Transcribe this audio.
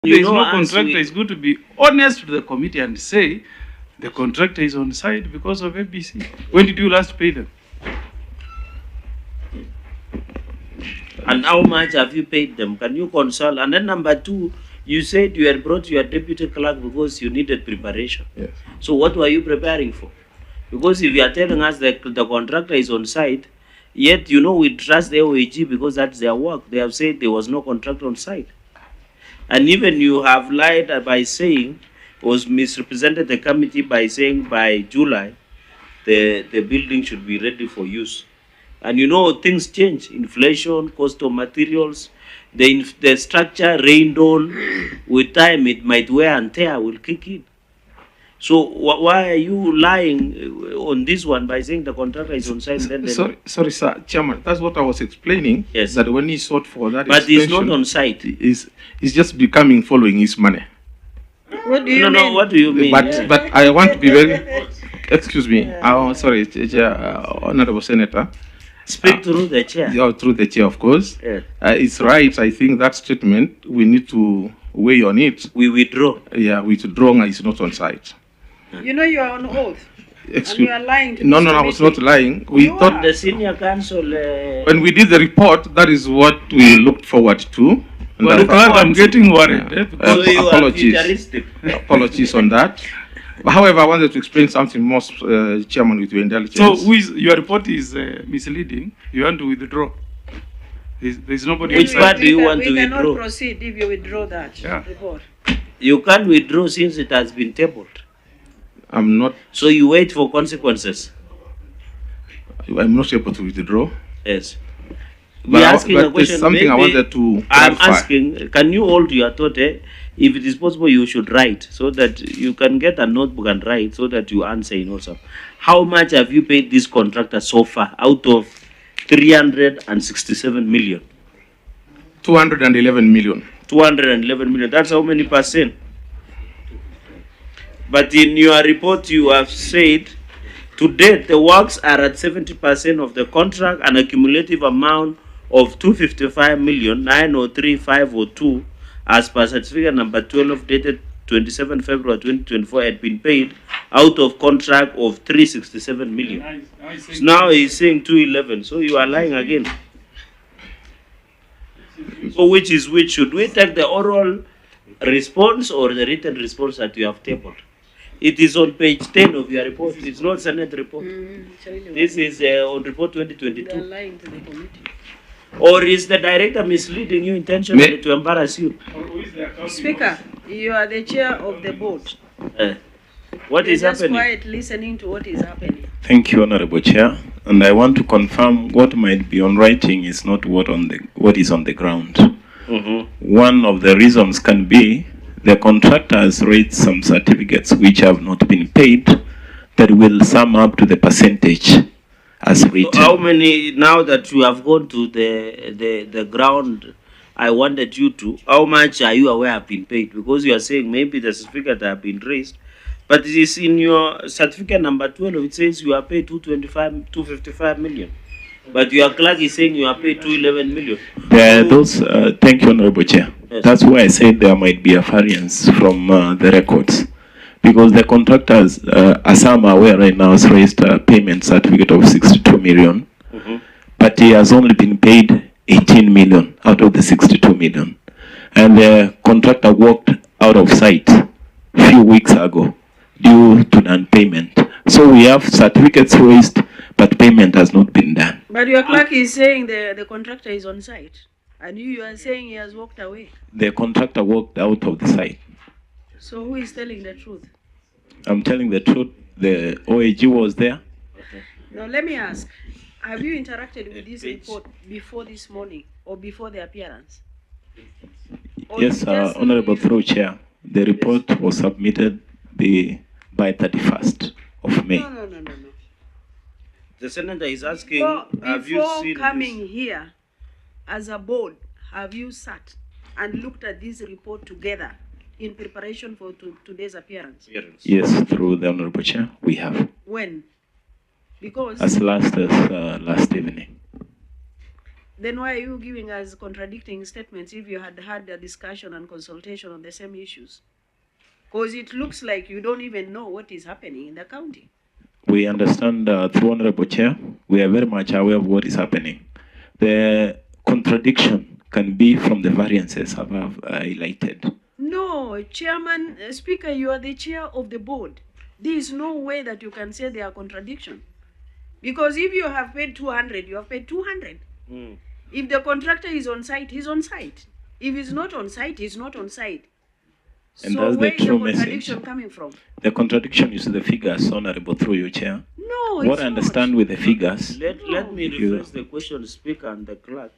There is no contractor. It's good to be honest to the committee and say the contractor is on site because of ABC. When did you last pay them? And how much have you paid them? Can you consult? And then number two, you said you had brought your deputy clerk because you needed preparation. Yes. So what were you preparing for? Because if you are telling us that the contractor is on site, yet we trust the OAG because that's their work. They have said there was no contractor on site. And even you have lied by saying, was misrepresented the committee by saying by July, the building should be ready for use. And things change. Inflation, cost of materials, the structure rained on. With time, it might wear and tear will kick in. So why are you lying on this one by saying the contractor is on site? Sorry, sir, Chairman. That's what I was explaining. Yes. That when he sought for that, but he's not on site. He's just becoming following his money. What do you mean? No. What do you mean? But I want to be very. Excuse me. Sorry, Honorable Senator. Speak through the chair. Yeah, through the chair, of course. Yeah. It's right. I think that statement we need to weigh on it. We withdraw. Yeah, we withdraw. It's not on site. You are on oath. Excuse and you are lying to No, I was not lying. We thought the senior council. When we did the report, that is what we looked forward to. Well, I'm getting worried. Because apologies on that. However, I wanted to explain something more, Chairman, with your indulgence. So, your report is misleading. You want to withdraw. There's nobody. Which part do you want to withdraw? We cannot proceed if you withdraw that report. You can't withdraw since it has been tabled. I'm not. So you wait for consequences. I'm not able to withdraw. Yes. We're asking a question. Something maybe I wanted to clarify. I'm asking, can you hold your thought? If it is possible, you should write so that you can get a notebook and write so that you answer in also. How much have you paid this contractor so far out of 367 million? 211 million. 211 million. That's how many percent? But in your report, you have said, to date, the works are at 70% of the contract, an accumulative amount of 255,903,502, as per certificate number 12 dated 27 February 2024, had been paid out of contract of 367 million. So now he's saying 211, so you are lying again. So which is which? Should we take the oral response or the written response that you have tabled? It is on page 10 of your report. It's not Senate report. This is on report 2022. They are lying to the committee. Or is the director misleading you intentionally to embarrass you? Speaker, you are the chair of the board. What is just happening? Quiet, listening to what is happening. Thank you, Honorable Chair. And I want to confirm what might be on writing is not what is on the ground. One of the reasons can be the contractor has raised some certificates which have not been paid that will sum up to the percentage as written. So how many, now that you have gone to the ground, I wanted you to, how much are you aware have been paid? Because you are saying maybe the certificate have been raised, but it is in your certificate number 12, it says you are paid 255 million. But your clerk is saying you are paid 211 million. Thank you, Honorable Chair. Yes. That's why I said there might be a variance from the records. Because the contractors, as I'm aware right now, has raised a payment certificate of 62 million. But he has only been paid 18 million out of the 62 million. And the contractor walked out of sight a few weeks ago due to non-payment. So we have certificates raised, but payment has not been done. But your clerk is saying the contractor is on site. And you are saying he has walked away. The contractor walked out of the site. So who is telling the truth? I'm telling the truth. The OAG was there. Now let me ask, have you interacted with this report before this morning or before the appearance? Or Yes, Honorable Through Chair. The report was submitted by 31st of May. No. The senator is asking, have you before seen coming this? here as a board, have you sat and looked at this report together in preparation for today's appearance? Yes, through the Honorable Chair, we have. When? Because As last evening. Then why are you giving us contradicting statements if you had had a discussion and consultation on the same issues? Because it looks like you don't even know what is happening in the county. We understand, through Honorable Chair, we are very much aware of what is happening. The contradiction can be from the variances above highlighted. No, Chairman, Speaker, you are the chair of the board. There is no way that you can say there are contradiction. Because if you have paid 200, you have paid 200. If the contractor is on site, he's on site. If he's not on site, he's not on site. And So that's the where is the true contradiction message. coming from? The contradiction is the figures, Honorable, through you, Chair. No, What it's I understand with the figures, Let me rephrase the question, Speaker and the clerk.